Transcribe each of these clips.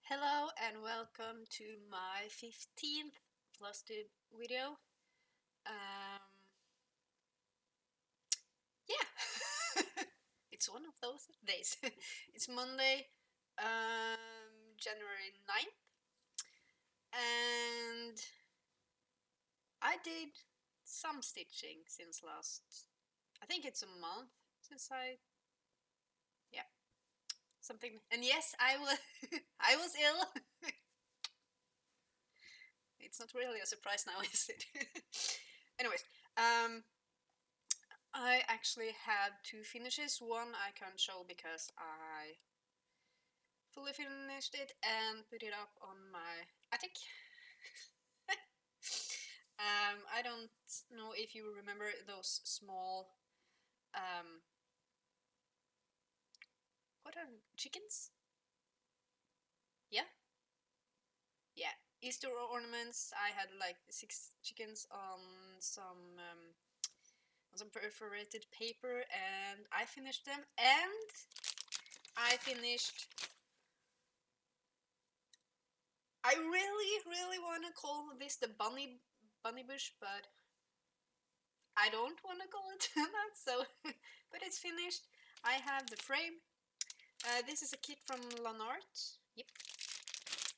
Hello and welcome to my 15th Flosstube video. Yeah, it's one of those days. It's Monday, January 9th, and I did some stitching since I think it's a month since yeah, something. And yes, I was, I was ill. It's not really a surprise now, is it? Anyways, I actually had two finishes. One I can't show because I fully finished it and put it up on my attic. I don't know if you remember those small, what are chickens? Yeah, yeah. Easter ornaments. I had like 6 chickens on some perforated paper, and I finished them. And I finished. I really want to call this the bunny bush, but I don't want to call it that. So, but it's finished. I have the frame. This is a kit from Lanart. Yep.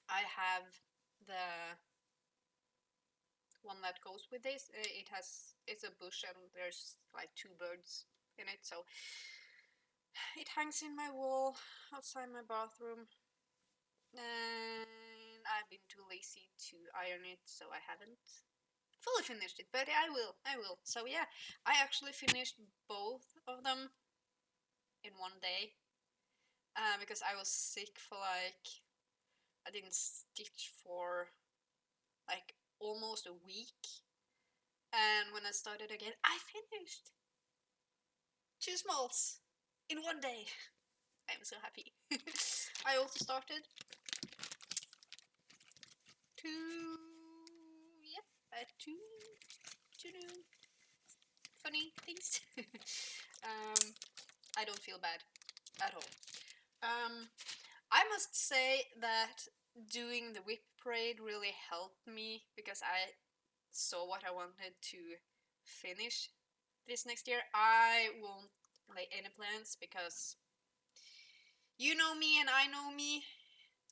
I have the one that goes with this. It's a bush and there's like 2 birds in it, so it hangs in my wall outside my bathroom. And I've been too lazy to iron it, so I haven't fully finished it, but I will. So yeah, I actually finished both of them in one day because I was sick for I didn't stitch for like almost a week, and when I started again, I finished 2 smalls in one day. I'm so happy. I also started two, yep, two new funny things. I don't feel bad at all. I must say that doing the whip parade really helped me because I saw what I wanted to finish this next year. I won't lay any plans because you know me and I know me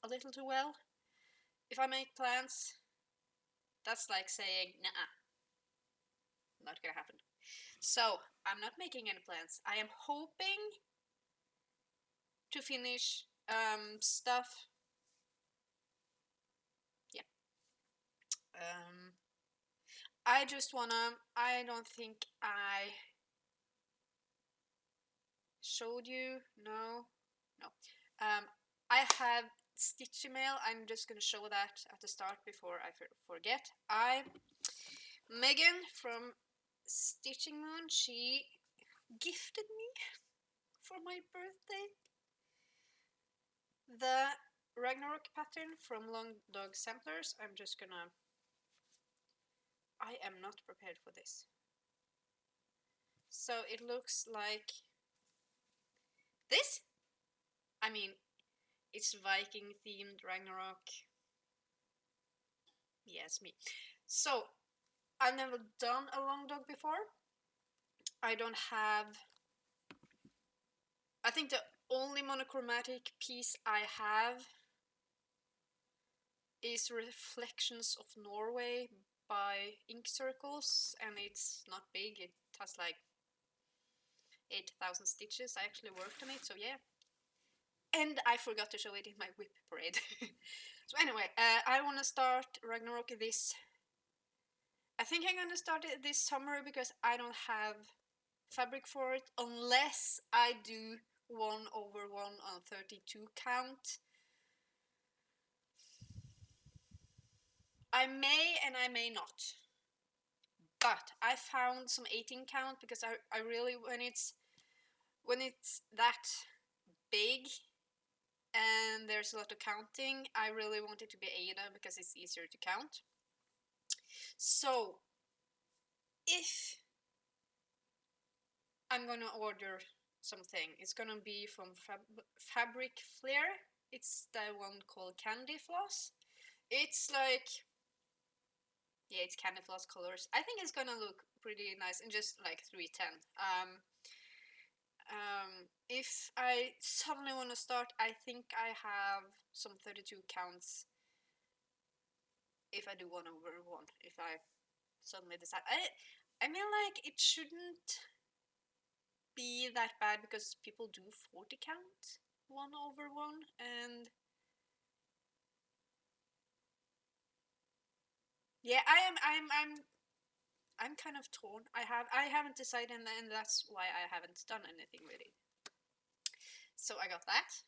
a little too well. If I make plans, that's like saying, nah, not gonna happen. So I'm not making any plans. I am hoping to finish stuff. Yeah. I just wanna. I don't think I showed you. No, no. I have stitch email. I'm just gonna show that at the start before I forget. Megan from Stitching Moon, she gifted me for my birthday the Ragnarok pattern from Long Dog Samplers. I'm just gonna. I am not prepared for this. So it looks like this. I mean, it's Viking themed Ragnarok. Yes, me. So I've never done a long dog before. I don't have. I think the only monochromatic piece I have is Reflections of Norway by Ink Circles, and it's not big. It has like 8,000 stitches. I actually worked on it, so yeah. And I forgot to show it in my whip parade. So anyway, I want to start Ragnarok this. I think I'm gonna start it this summer because I don't have fabric for it unless I do 1/1 on 32 count. I may and I may not. But I found some 18 count because I really when it's that big and there's a lot of counting, I really want it to be Ada because it's easier to count. So if I'm gonna order something, it's gonna be from Fabric Flair. It's the one called Candy Floss. It's like, yeah, it's Candy Floss colors. I think it's gonna look pretty nice in just like 310. If I suddenly want to start, I think I have some 32 counts if I do 1/1. If I suddenly decide, I mean, like, it shouldn't be that bad because people do 40 count 1/1, and yeah, I'm kind of torn. I haven't decided, and that's why I haven't done anything really. So I got that,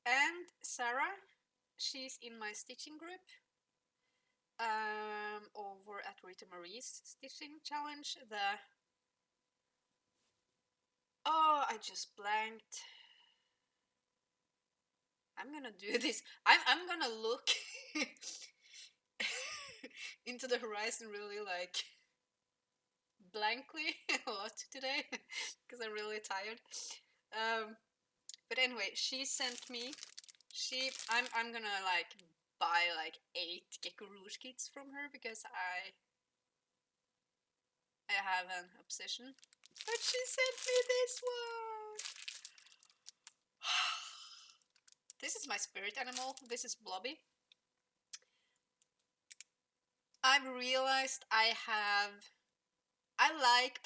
and Sarah, she's in my stitching group. Over at Rita Marie's stitching challenge, I just blanked. I'm gonna do this. I'm gonna look into the horizon really like blankly a lot today because I'm really tired. But anyway, she sent me. I'm gonna like buy like 8 Gecko Rouge kits from her because I have an obsession. But she sent me this one. This is my spirit animal. This is Blobby. I've realized I like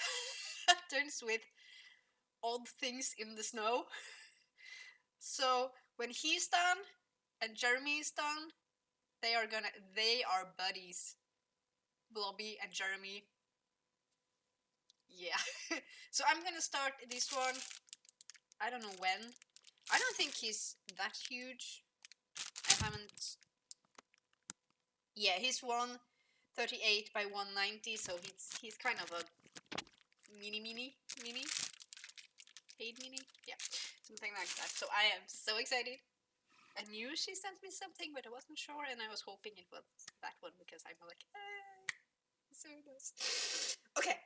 patterns with odd things in the snow. So when he's done and Jeremy is done, they are buddies. Blobby and Jeremy. Yeah. So I'm gonna start this one. I don't know when. I don't think he's that huge. I haven't. Yeah, he's 138 by 190, so he's kind of a mini paid mini, yeah, something like that. So I am so excited. I knew she sent me something, but I wasn't sure, and I was hoping it was that one because I'm like, so nice. Okay,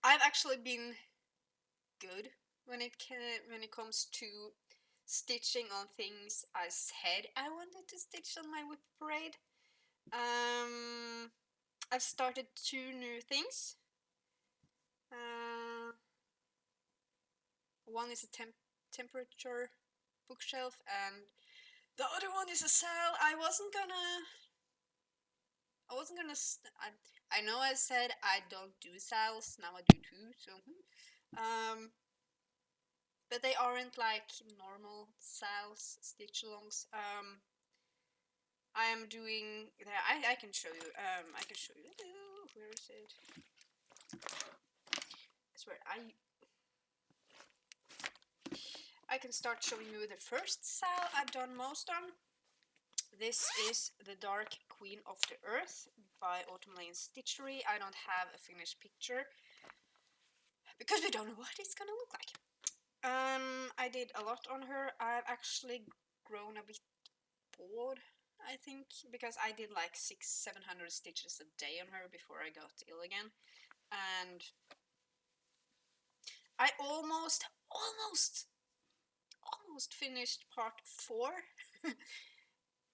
I've actually been good when it comes to stitching on things I said I wanted to stitch on my whip parade. I've started 2 new things. One is a temperature bookshelf, and the other one is a cell. I wasn't gonna. I know I said I don't do cells. Now I do too. So, but they aren't like normal cells stitch alongs. I am doing. I can show you. I can show you. Where is it? I swear I can start showing you the first cell I've done most on. This is the Dark Queen of the Earth by Autumn Lane Stitchery. I don't have a finished picture because we don't know what it's gonna look like. I did a lot on her. I've actually grown a bit bored, I think, because I did like 600-700 stitches a day on her before I got ill again, and I almost finished part 4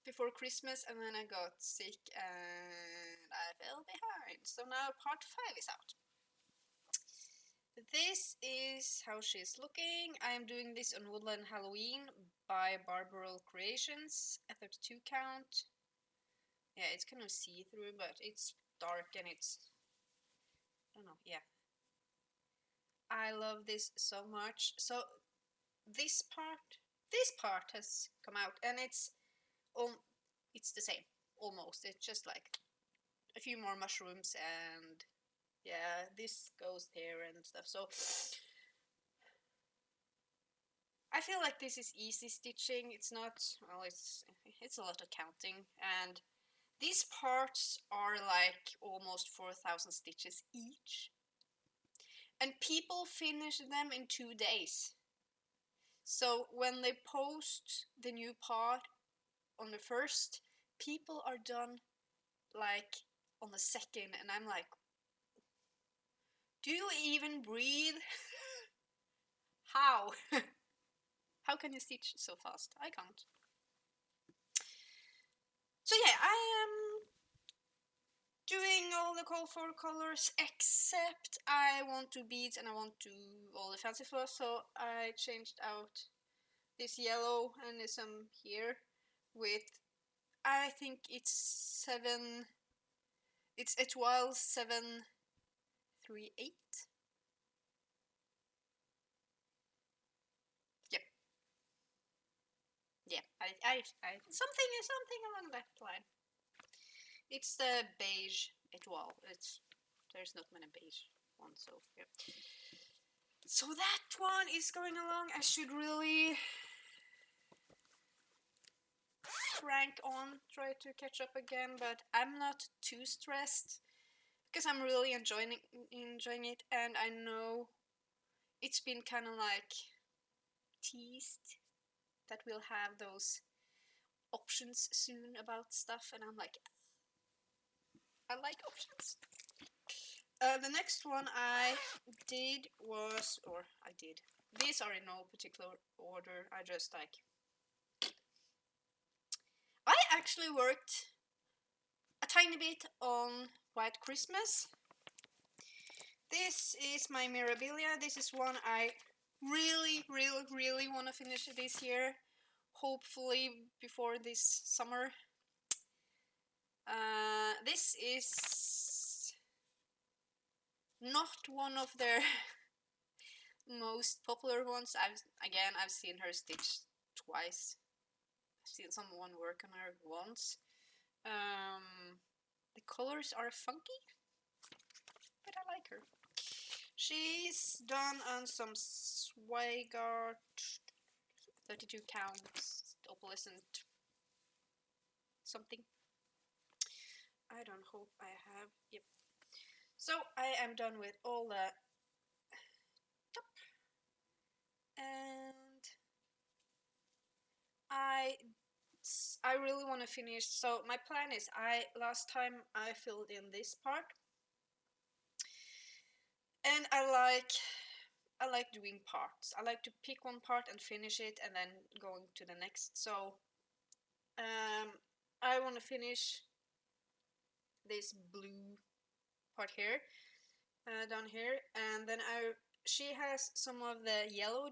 before Christmas, and then I got sick and I fell behind. So now part 5 is out. This is how she's looking. I am doing this on Woodland Halloween by Barbaral Creations, a 32 count. Yeah, it's kind of see-through, but it's dark and it's, I don't know, yeah. I love this so much. So this part has come out, and it's the same, almost. It's just like a few more mushrooms, and yeah, this goes there and stuff. So I feel like this is easy stitching. It's not, well, it's a lot of counting, and these parts are like almost 4,000 stitches each, and people finish them in 2 days. So when they post the new part on the 1st, people are done like on the 2nd, and I'm like, do you even breathe? How? How can you stitch so fast? I can't. So yeah, I am doing all the call for colors, except I want to beads and I want to all the fancy floss, so I changed out this yellow and there's some here with, I think it's Etoile 738. Yep. Yeah, I something along that line. It's the beige Etoile. There's not many beige ones, so yeah. So that one is going along. I should really crank on, try to catch up again, but I'm not too stressed because I'm really enjoying it, and I know it's been kind of like teased that we'll have those options soon about stuff, and I'm like, I like options. The next one I did was, or I did, these are in no particular order, I just like, I actually worked a tiny bit on White Christmas. This is my Mirabilia. This is one I really want to finish this year. Hopefully before this summer. This is not one of their most popular ones. I've seen her stitch twice. I've seen someone work on her once. The colors are funky, but I like her. She's done on some Swigart 32 counts opalescent something. I don't hope I have. Yep. So I am done with all the top, and I really want to finish. So my plan is, last time I filled in this part, and I like doing parts. I like to pick one part and finish it, and then going to the next. So I want to finish this blue part here, down here, and then she has some of the yellow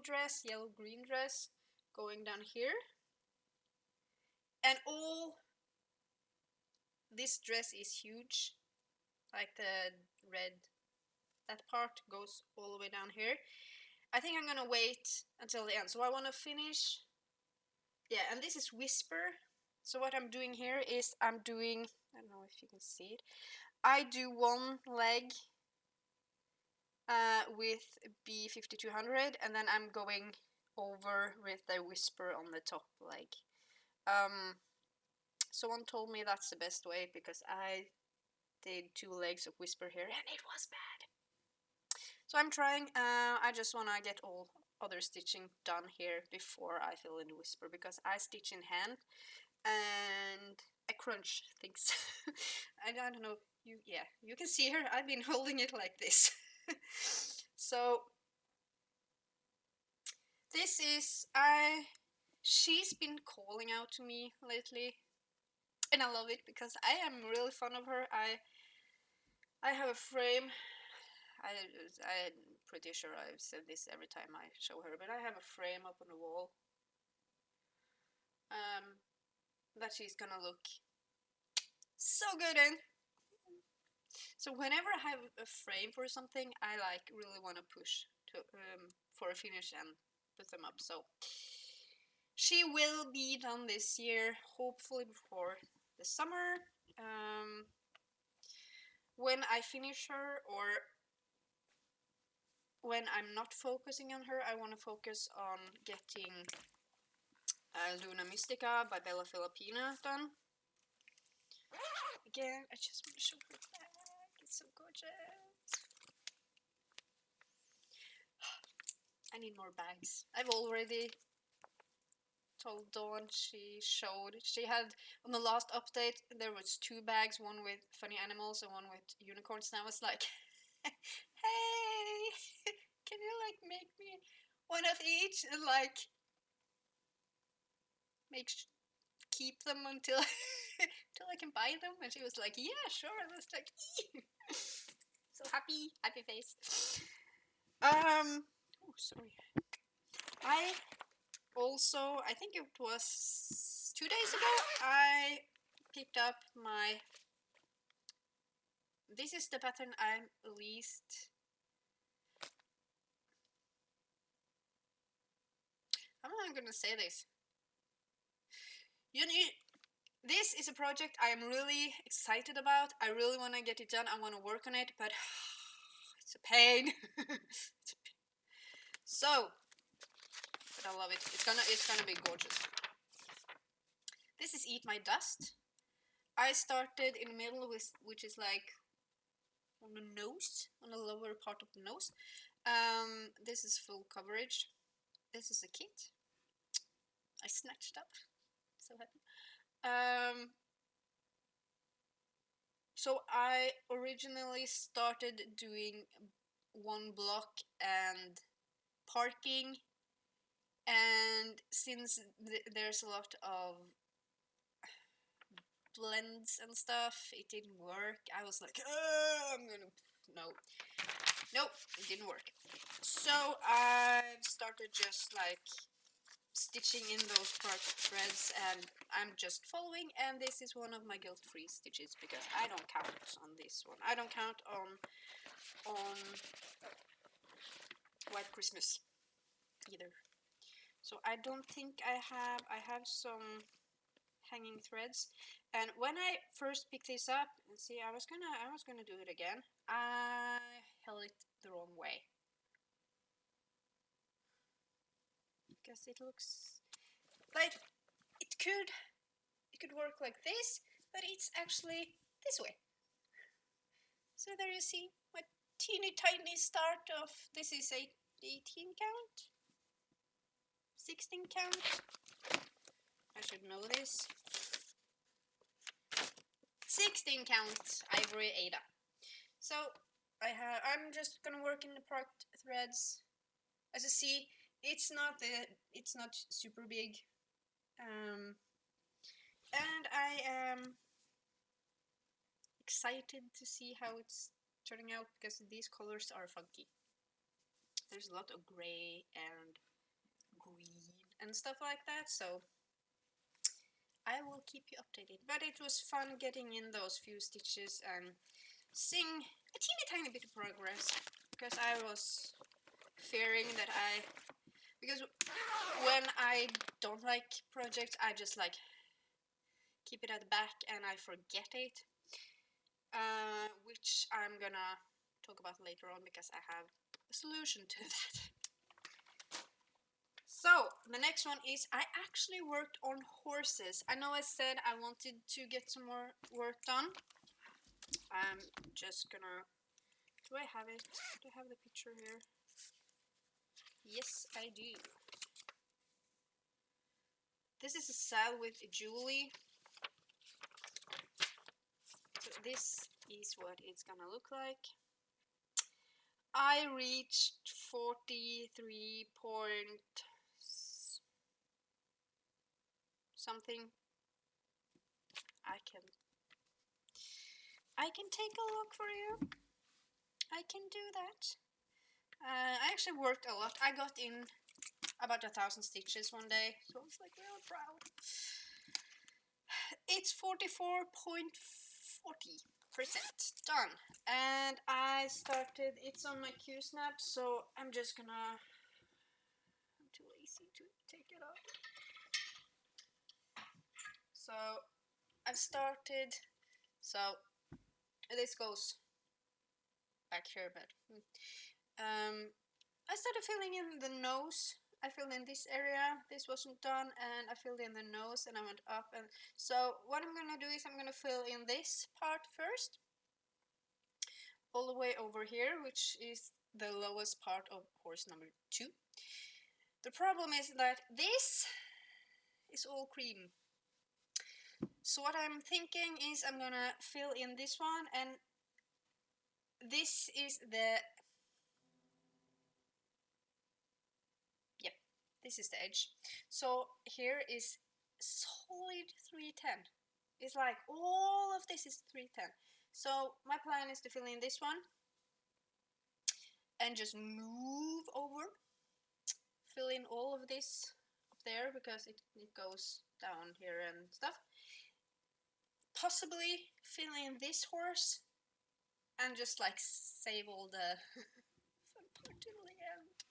green dress going down here, and all this dress is huge, like the red, that part goes all the way down here. I think I'm gonna wait until the end, so I want to finish, yeah, and this is Whisper. So what I'm doing here is I don't know if you can see it, I do one leg with B5200, and then I'm going over with the Whisper on the top leg. Someone told me that's the best way because I did 2 legs of Whisper here and it was bad. So I'm trying. I just want to get all other stitching done here before I fill in the Whisper, because I stitch in hand and I crunch things. I don't know. You can see her. I've been holding it like this. So this is, she's been calling out to me lately, and I love it because I am really fond of her. I have a frame. I'm pretty sure I've said this every time I show her, but I have a frame up on the wall that she's gonna look so good in. So whenever I have a frame for something, I really want to push to for a finish and put them up. So she will be done this year, hopefully before the summer. When I finish her, or when I'm not focusing on her, I want to focus on getting Luna Mystica by Bella Filipina done. Again, I just want to show her bag. It's so gorgeous. I need more bags. I've already told Dawn, she had, on the last update, there was 2 bags, one with funny animals and one with unicorns, and I was like, hey, can you make me one of each? And keep them until until I can buy them. And she was like, yeah, sure. I was like, so happy face. Oh, sorry. I also, I think it was 2 days ago, I picked up my, this is the pattern I'm least, how am I gonna say this? This is a project I am really excited about. I really want to get it done. I want to work on it, but it's a pain. It's a pain. So, but I love it. It's gonna be gorgeous. This is Eat My Dust. I started in the middle with, which is like on the nose, on the lower part of the nose. This is full coverage. This is a kit I snatched up. So happy. So I originally started doing one block and parking, and since there's a lot of blends and stuff, it didn't work. I was like, nope, it didn't work. So I started just like stitching in those part threads, and I'm just following, and this is one of my guilt-free stitches because I don't count on this one. I don't count on White Christmas either. So I don't think I have some hanging threads, and when I first picked this up, and see, I was gonna do it again, I held it the wrong way because it looks like it could work like this, but it's actually this way. So there you see my teeny tiny start of, this is a 18 count, 16 count. I should know this. 16 count ivory Ada. So I'm just gonna work in the part threads. As you see, it's not super big, and I am excited to see how it's turning out because these colors are funky. There's a lot of gray and green and stuff like that, so I will keep you updated. But it was fun getting in those few stitches and seeing a teeny tiny bit of progress, because I was fearing that because when I don't like projects, I just like keep it at the back and I forget it, which I'm gonna talk about later on because I have a solution to that. So the next one is, I actually worked on horses. I know I said I wanted to get some more work done. I'm just gonna, do I have it? Do I have the picture here? Yes, I do. This is a saddle with a Julie. So this is what it's gonna look like. I reached 43 point something. I can take a look for you. I can do that. I actually worked a lot. I got in about 1,000 stitches one day, so I was like real proud. It's 44.40% done, and I started, it's on my Q-snap, so I'm just gonna, I'm too lazy to take it off. So I've started, so this goes back here, but I started filling in the nose. I filled in this area, this wasn't done, and I filled in the nose and I went up, and so what I'm gonna do is I'm gonna fill in this part first, all the way over here, which is the lowest part of horse number 2. The problem is that this is all cream. So what I'm thinking is I'm gonna fill in this one, and this is the, yep, this is the edge. So here is solid 310. It's like all of this is 310. So my plan is to fill in this one and just move over, fill in all of this up there because it goes down here and stuff. Possibly fill in this horse and just like save all the fun part till the end.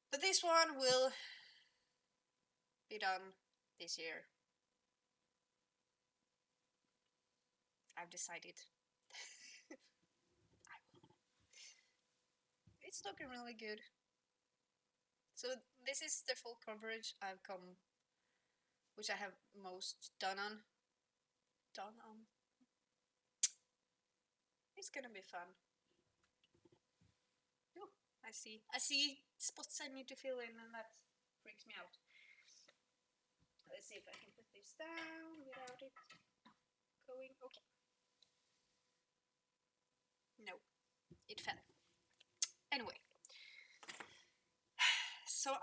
But this one will be done this year. I've decided. It's looking really good. So this is the full coverage I've come, which I have most done on. It's gonna be fun. Oh, I see spots I need to fill in, and that freaks me out. Let's see if I can put this down without it going. Okay. No, it fell. Anyway, so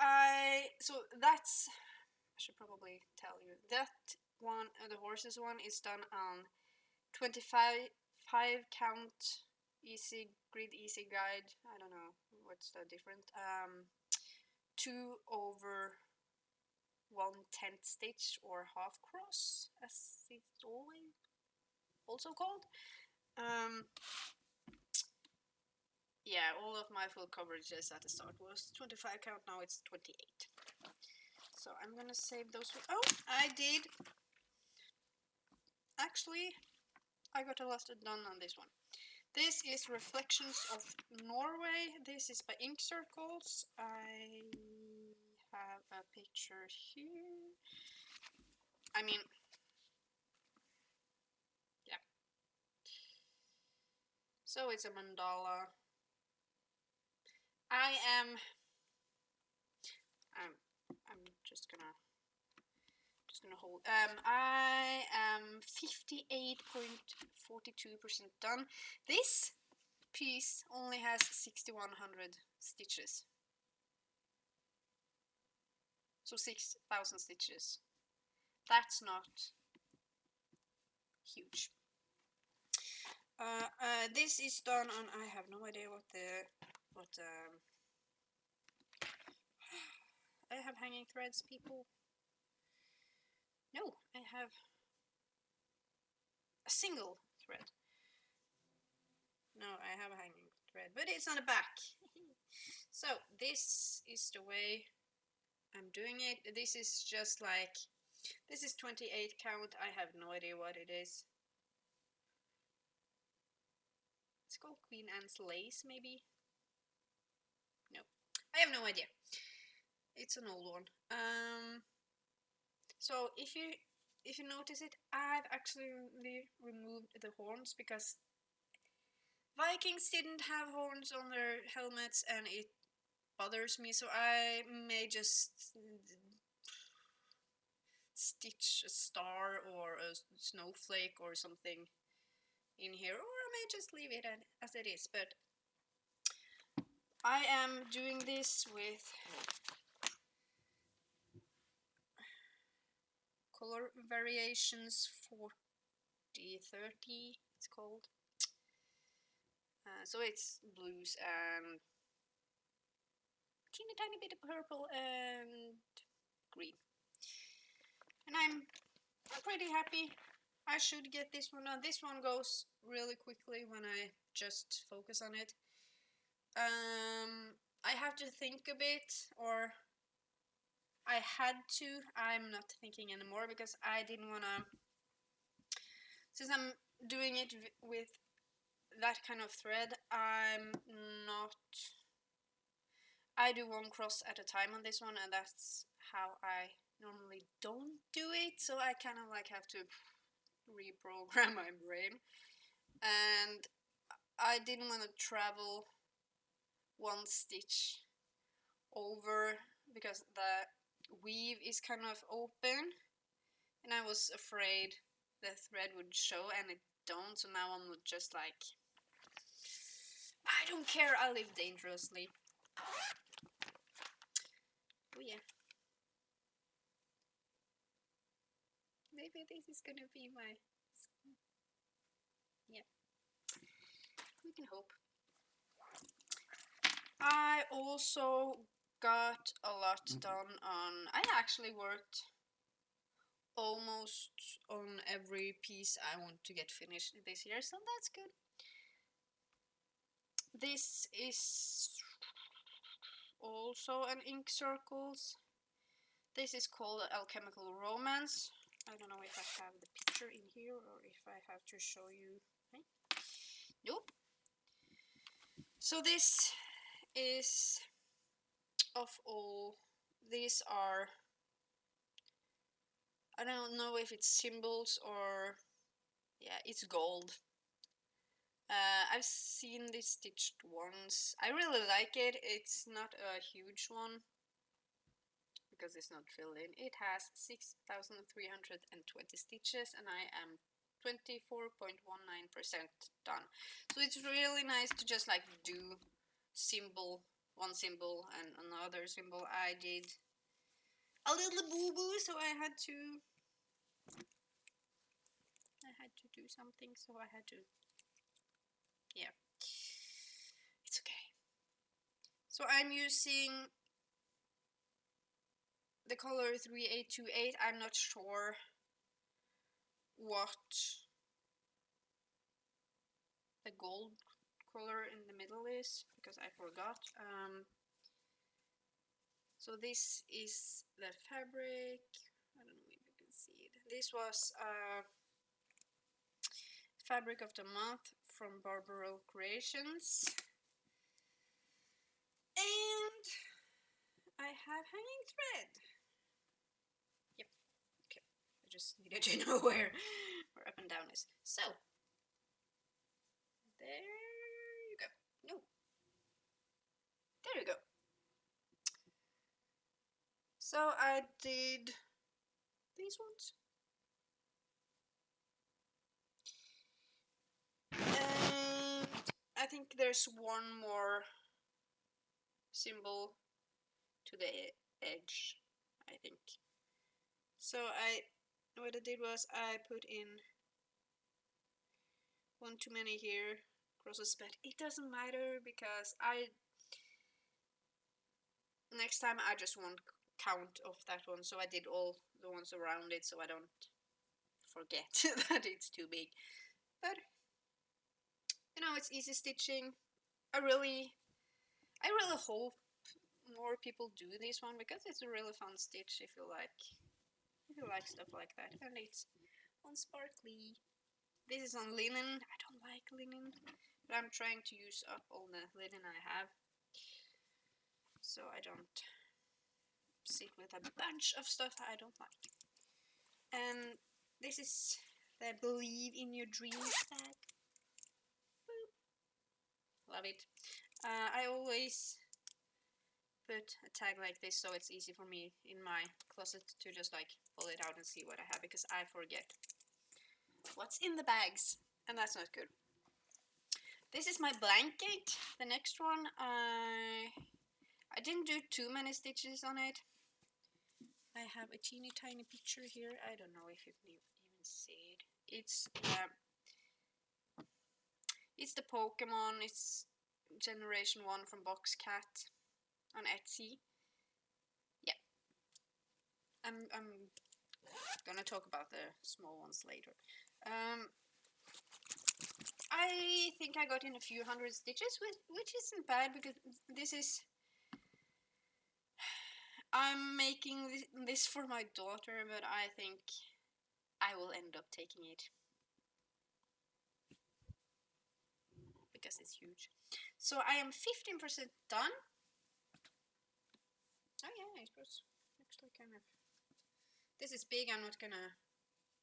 that's, I should probably tell you that one, the horses one, is done on 25 count easy grid, easy guide. I don't know what's the difference. 2 over 1/10 stitch or half cross, as it's always also called. Yeah, all of my full coverages at the start was 25 count, now it's 28. So I'm gonna save those. Oh, I did. Actually, I got a lot done on this one. This is Reflections of Norway. This is by Ink Circles. I have a picture here. I mean, yeah. So it's a mandala. I'm just gonna hold. I am 58.42% done. This piece only has 6,100 stitches, so 6,000 stitches. That's not huge. This is done on, I have no idea what I have hanging threads, people. No, I have a single thread. No, I have a hanging thread, but it's on the back. So this is the way I'm doing it. This is just like, this is 28 count. I have no idea what it is. It's called Queen Anne's Lace, maybe? No, I have no idea. It's an old one. So if you notice it, I've actually removed the horns because Vikings didn't have horns on their helmets and it bothers me, so I may just stitch a star or a snowflake or something in here, or I may just leave it as it is. But I am doing this with color variations 40/30, it's called. So it's blues and teeny tiny bit of purple and green. And I'm pretty happy. I should get this one on. This one goes really quickly when I just focus on it. I have to think a bit, or I had to. I'm not thinking anymore because I didn't wanna, since I'm doing it with that kind of thread, I do one cross at a time on this one, and that's how I normally don't do it, so I kind of like have to reprogram my brain. And I didn't want to travel one stitch over because the weave is kind of open, and I was afraid the thread would show, and it don't, so now I'm just like, I don't care, I live dangerously. Oh yeah. maybe this is gonna be my... Yeah, we can hope. I also got a lot done on... I actually worked almost on every piece I want to get finished this year, so that's good. This is also an ink circles. This is called Alchemical Romance. I don't know if I have the picture in here or if I have to show you. Nope. So this is of all, these are, I don't know if it's symbols or, yeah, it's gold. I've seen this stitched once. I really like it. It's not a huge one because it's not filled in. It has 6,320 stitches and I am 24.19% done. So it's really nice to just like do one symbol and another symbol. I did a little boo-boo, so I had to do something, so I had to, yeah, it's okay. So I'm using the color 3828. I'm not sure what the gold color in the middle is because I forgot. So this is the fabric. I don't know if you can see it. This was fabric of the month from Barbaro Creations. And I have hanging thread. Yep. Okay. I just needed to know where up and down is. So there you go. No. There you go. So I did these ones. And I think there's one more symbol to the edge, I think. So what I did was I put in one too many here, crosses, but it doesn't matter because next time I just won't count of that one, so I did all the ones around it so I don't forget that it's too big. But you know, it's easy stitching. I really hope more people do this one because it's a really fun stitch if you like stuff like that. And it's on sparkly. This is on linen. I don't like linen, but I'm trying to use up all the linen I have so I don't sit with a bunch of stuff that I don't like. And this is the Believe in Your Dreams tag. Love it. I always put a tag like this so it's easy for me in my closet to just like pull it out and see what I have because I forget what's in the bags and that's not good. This is my blanket. The next one, I didn't do too many stitches on it. I have a teeny tiny picture here. I don't know if you can even see it. It's the Pokemon. It's Generation 1 from Box Cat on Etsy. Yeah. I'm gonna talk about the small ones later. I think I got in a few hundred stitches, which isn't bad because this is... I'm making this for my daughter, but I think I will end up taking it because it's huge. So I am 15% done. Oh yeah, it was actually kind of... This is big, I'm not gonna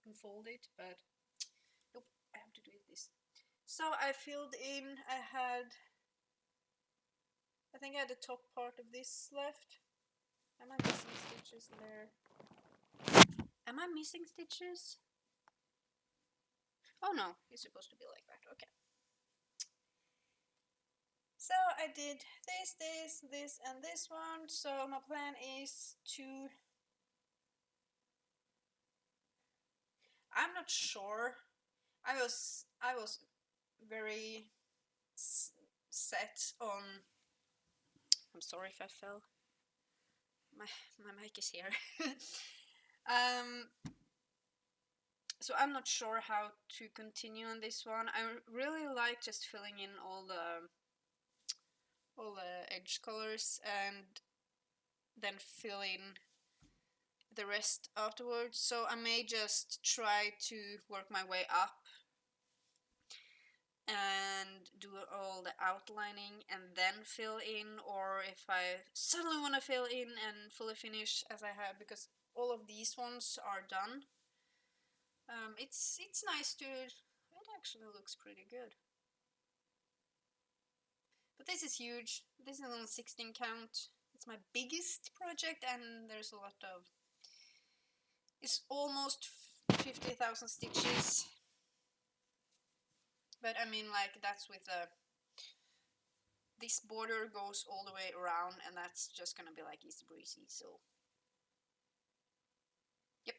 unfold it, but nope, I have to do this. So I filled in, I think I had the top part of this left. Am I missing stitches there? Am I missing stitches? Oh no, it's supposed to be like that, okay. So I did this, and this one. So my plan is to I'm not sure. I was very set on. I'm sorry if I fell. My mic is here. So I'm not sure how to continue on this one. I really like just filling in all the edge colors and then fill in the rest afterwards. So I may just try to work my way up and do all the outlining and then fill in, or if I suddenly want to fill in and fully finish as I have, because all of these ones are done. It's nice to, it actually looks pretty good. But this is huge. This is on 16 count. It's my biggest project, and there's a lot of, it's almost 50,000 stitches. But I mean, like, that's with a, this border goes all the way around, and that's just gonna be like easy breezy, so. Yep.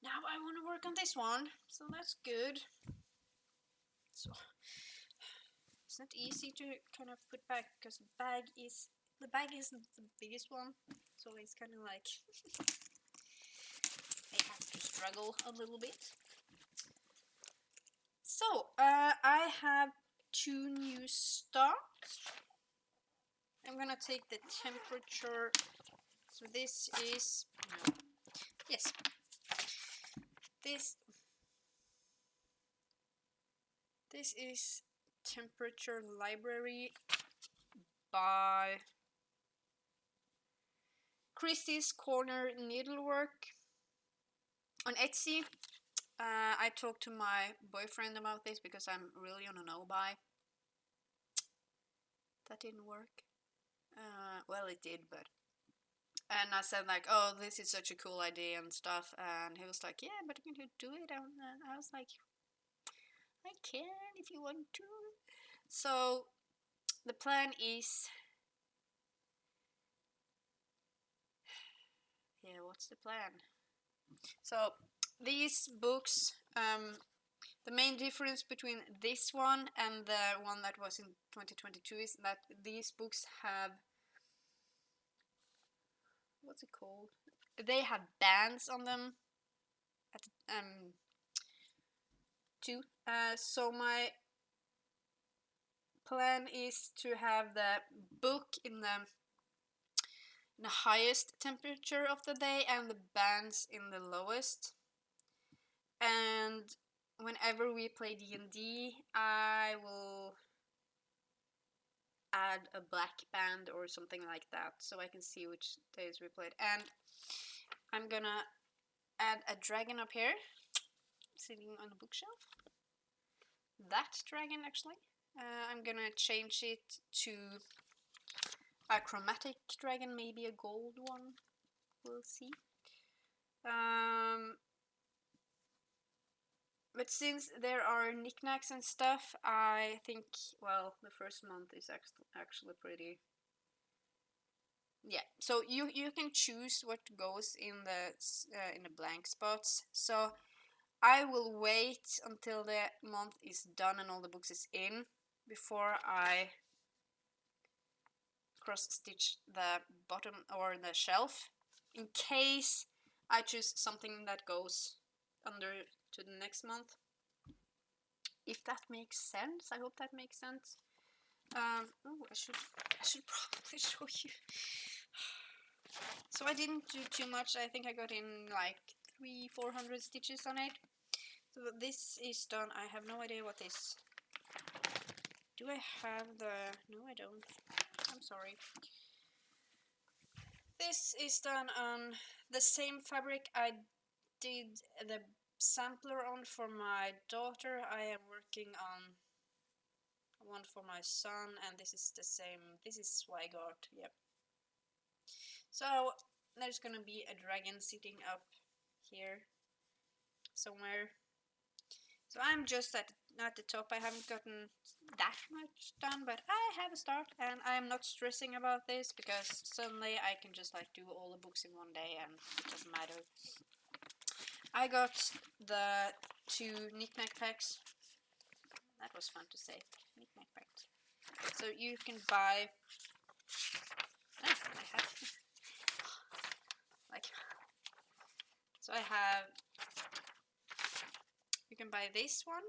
Now I want to work on this one, so that's good. So, it's not easy to kind of put back, because the bag isn't the biggest one, so it's kind of like, I have to struggle a little bit. So, I have 2 new stocks. I'm gonna take the temperature. So this is, no, yes, this is Temperature Library by Christie's Corner Needlework on Etsy. I talked to my boyfriend about this because I'm really on a no-buy. That didn't work. Well, it did, but. And I said like, oh, this is such a cool idea and stuff. And he was like, yeah, but can you do it? And I was like, I can if you want to. So the plan is, yeah, what's the plan? So these books, the main difference between this one and the one that was in 2022 is that these books have, what's it called? They have bands on them at too. So my plan is to have the book in the highest temperature of the day and the bands in the lowest. And whenever we play D&D, I will add a black band or something like that, so I can see which days we played. And I'm gonna add a dragon up here, sitting on the bookshelf. That dragon, actually. I'm gonna change it to a chromatic dragon, maybe a gold one. We'll see. But since there are knickknacks and stuff, I think, well, the first month is actually pretty. Yeah, so you can choose what goes in the blank spots. So I will wait until the month is done and all the books is in before I cross stitch the bottom or the shelf, in case I choose something that goes under to the next month. If that makes sense, I hope that makes sense. Oh, I should probably show you. So I didn't do too much. I think I got in like 300-400 stitches on it. So this is done. I have no idea what this. Do I have the? No, I don't. I'm sorry. This is done on the same fabric I did the sampler on for my daughter. I am working on one for my son, and this is the same. This is Swigart. Yep. So there's gonna be a dragon sitting up here somewhere. So I'm just at the top. I haven't gotten that much done, but I have a start, and I'm not stressing about this because suddenly I can just like do all the books in one day and it doesn't matter. I got the 2 knick-knack packs. That was fun to say. Knick-knack packs. So you can buy. I have like. So I have. You can buy this one,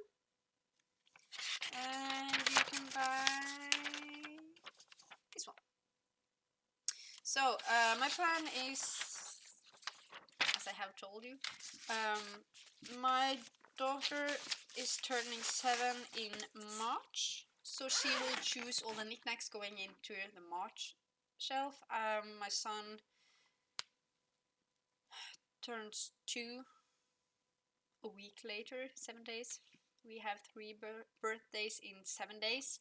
and you can buy this one. So my plan is, as I have told you, my daughter is turning 7 in March, so she will choose all the knickknacks going into the March shelf. My son turns 2 a week later, 7 days. We have 3 birthdays in 7 days.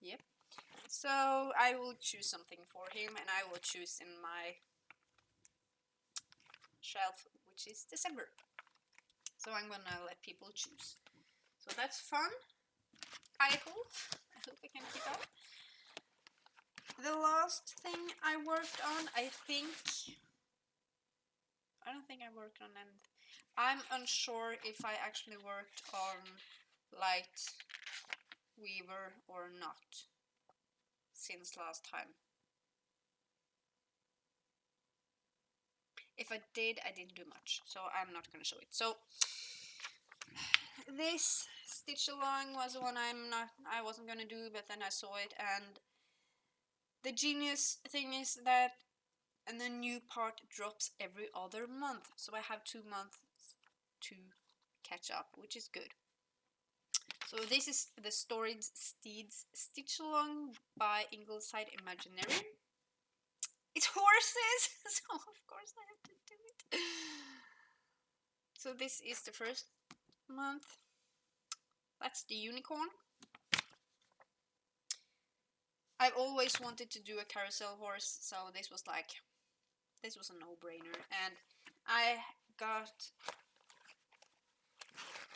Yep. So I will choose something for him, and I will choose in my shelf, which is December. So I'm gonna let people choose. So that's fun. I hope I can keep up. The last thing I worked on, I don't think I worked on anything. I'm unsure if I actually worked on Light Weaver or not since last time. If I did, I didn't do much, so I'm not gonna show it. So this stitch along was one I wasn't gonna do, but then I saw it, and the genius thing is that the new part drops every other month, so I have 2 months to catch up, which is good. So this is the Storied Steeds Stitch Along by Ingleside Imaginary. It's horses, so of course I have to do it. So this is the first month. That's the unicorn. I've always wanted to do a carousel horse, so this was a no-brainer, and I got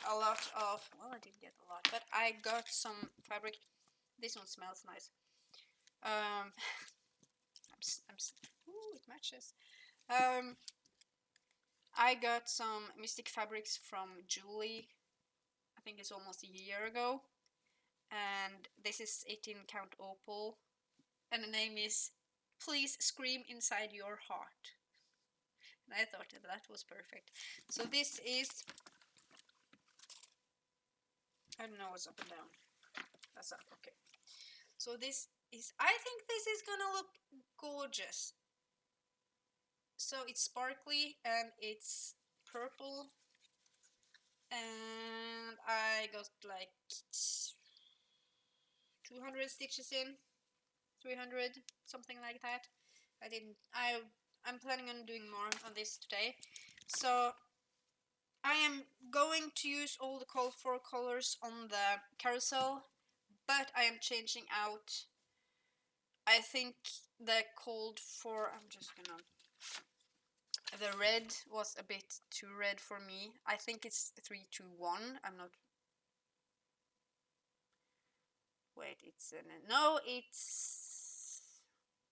a lot of, well, I didn't get a lot, but I got some fabric. This one smells nice. Ooh, it matches. I got some Mystic fabrics from Julie, I think it's almost a year ago, and this is 18 count opal, and the name is Please Scream Inside Your Heart. And I thought that was perfect. So this is, I don't know what's up and down. That's up, okay. So this is, I think this is gonna look gorgeous. So it's sparkly and it's purple, and I got like 200 stitches in, 300, something like that. I'm planning on doing more on this today. So I am going to use all the call for colors on the carousel, but I am changing out, I think the called for, the red was a bit too red for me. I think it's 3, 2, 1. I'm not. Wait, it's no, it's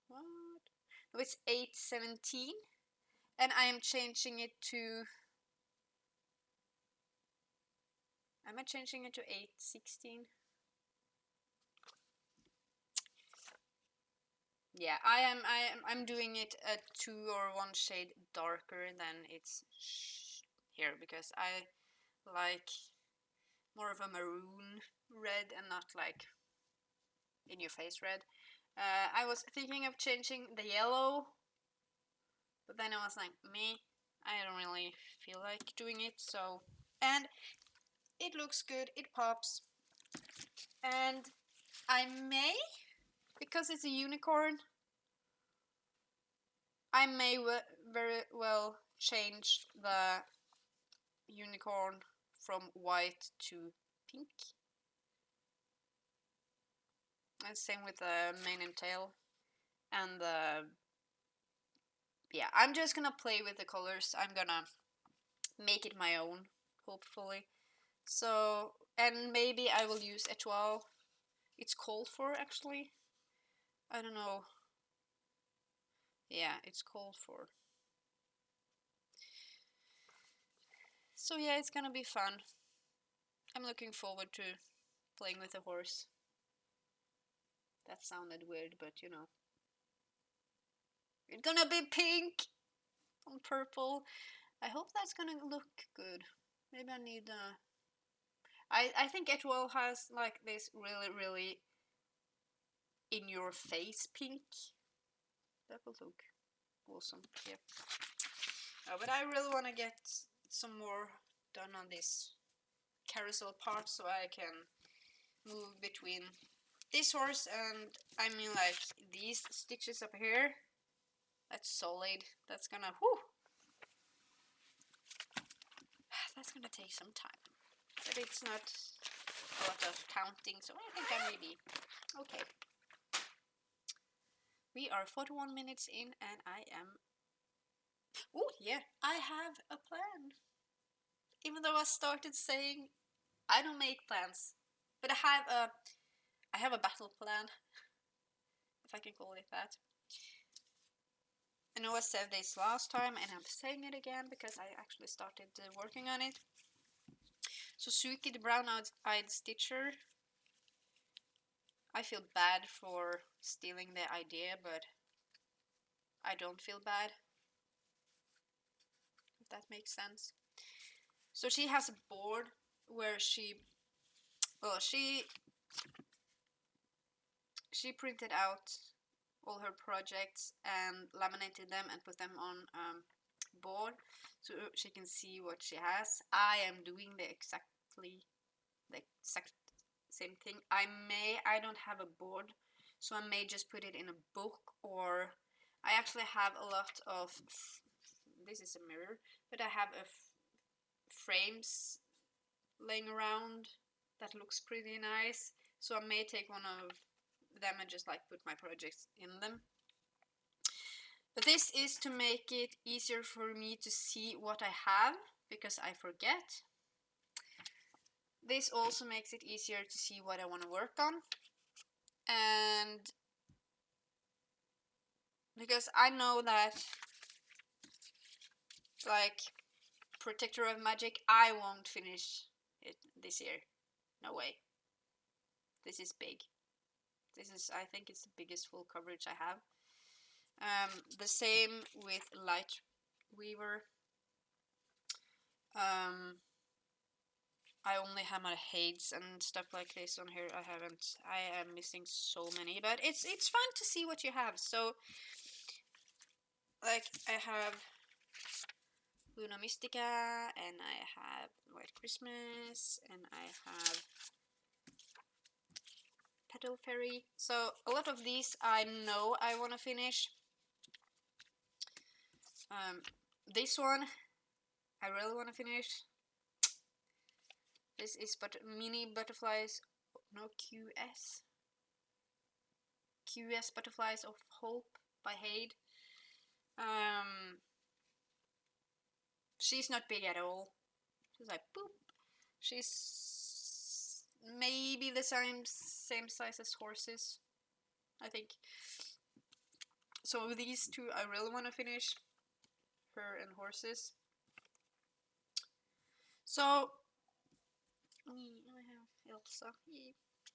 what? No, it's 817, and I am changing it to. Am I changing it to 816? Yeah, I'm doing it a 2 or 1 shade darker than it's here, because I like more of a maroon red and not like in your face red. I was thinking of changing the yellow, but then I was like, me, I don't really feel like doing it. So, and it looks good, it pops, and I may, because it's a unicorn, I may very well change the unicorn from white to pink. And same with the mane and tail. And yeah, I'm just gonna play with the colors. I'm gonna make it my own, hopefully. So, and maybe I will use Etoile. It's called for, actually. I don't know. Yeah, it's called for. So yeah, it's gonna be fun. I'm looking forward to playing with a horse. That sounded weird, but you know. It's gonna be pink on purple. I hope that's gonna look good. Maybe I need I think Etwell has like this really in your face pink. That will look awesome. Yeah. But I really want to get some more done on this carousel part so I can move between this horse and I mean like these stitches up here. That's solid. That's gonna that's gonna take some time. But it's not a lot of counting, so I think I may be okay. We are 41 minutes in and I am... Oh yeah, I have a plan. Even though I started saying I don't make plans, but I have a battle plan, if I can call it that. I know I said this last time and I'm saying it again because I actually started working on it. Suzuki the brown-eyed stitcher. I feel bad for stealing the idea, but I don't feel bad, if that makes sense. So she has a board where she printed out all her projects and laminated them and put them on board so she can see what she has. I am doing the exact same thing. I don't have a board, so I may just put it in a book, or I actually have a lot of this is a mirror, but I have frames laying around that looks pretty nice, so I may take one of them and just like put my projects in them. But this is to make it easier for me to see what I have, because I forget. This also makes it easier to see what I want to work on. And because I know that, like, Protector of Magic, I won't finish it this year. No way. This is big. I think it's the biggest full coverage I have. The same with Light Weaver. I only have my Hades and stuff like this on here. I am missing so many, but it's fun to see what you have. So, like, I have Luna Mystica, and I have White Christmas, and I have Petal Fairy. So a lot of these I know I want to finish. This one I really want to finish. This is mini butterflies, no QS Butterflies of Hope by Hade. She's not big at all. She's like boop. She's maybe the same size as horses, I think. So these two I really want to finish, her and horses. So I have Elsa.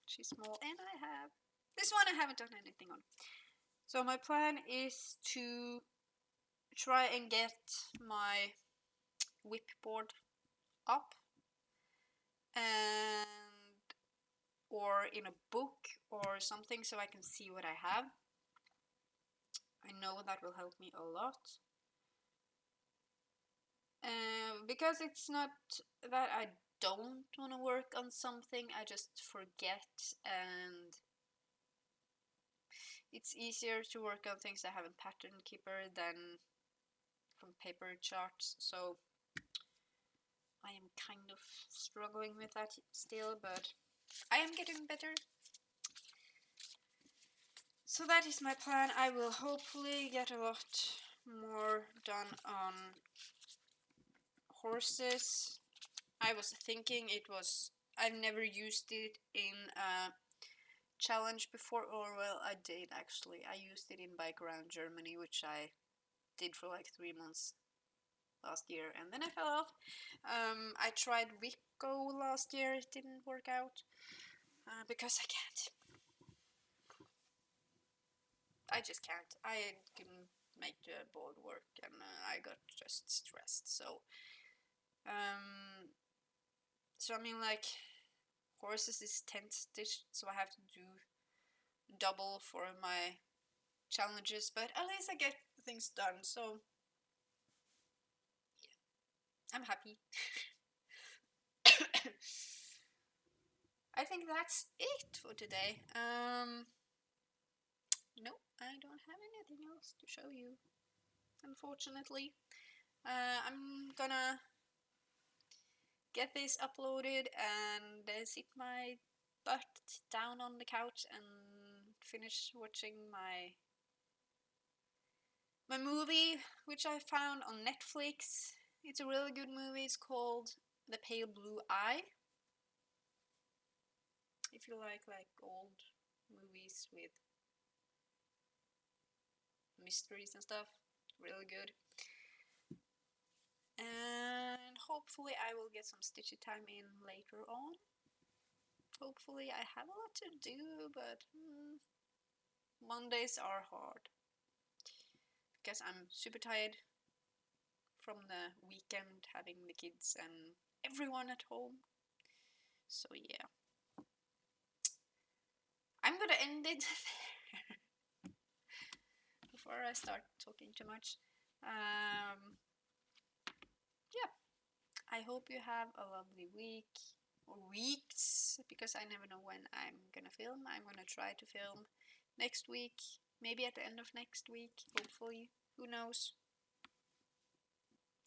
She's small, and I have this one I haven't done anything on. So my plan is to try and get my whip board up, and or in a book or something, so I can see what I have. I know that will help me a lot. Because it's not that I don't want to work on something, I just forget, and it's easier to work on things I have in Pattern Keeper than from paper charts, so I am kind of struggling with that still, but I am getting better. So that is my plan. I will hopefully get a lot more done on horses. I was thinking I've never used it in a challenge before, or well, I did actually. I used it in Bike Around Germany, which I did for like 3 months last year, and then I fell off. I tried Wico last year. It didn't work out because I can't. I just can't. I couldn't make the board work, and I got just stressed. Um, so I mean, like, horses is 10 stitch, so I have to do double for my challenges, but at least I get things done, so yeah, I'm happy. I think that's it for today. No, I don't have anything else to show you, unfortunately. I'm gonna get this uploaded and sit my butt down on the couch and finish watching my movie, which I found on Netflix. It's a really good movie. It's called The Pale Blue Eye. If you like old movies with mysteries and stuff, really good. And hopefully I will get some stitchy time in later on. Hopefully I have a lot to do, but Mondays are hard because I'm super tired from the weekend having the kids and everyone at home. So yeah, I'm gonna end it before I start talking too much. Yeah, I hope you have a lovely week or weeks, because I never know when I'm gonna film. I'm gonna try to film next week, maybe at the end of next week, hopefully. Who knows?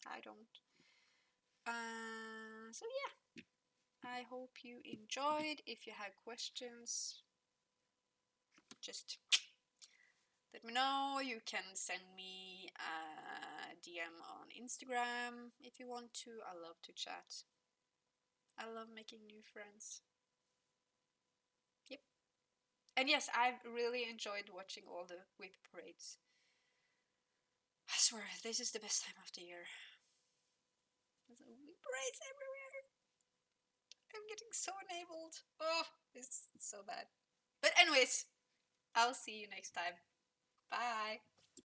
I don't. So yeah, I hope you enjoyed. If you have questions, just let me know. You can send me a DM on Instagram if you want to. I love to chat. I love making new friends. Yep. And yes, I've really enjoyed watching all the whip parades. I swear, this is the best time of the year. There's whip parades everywhere. I'm getting so enabled. Oh, it's so bad. But anyways, I'll see you next time. Bye.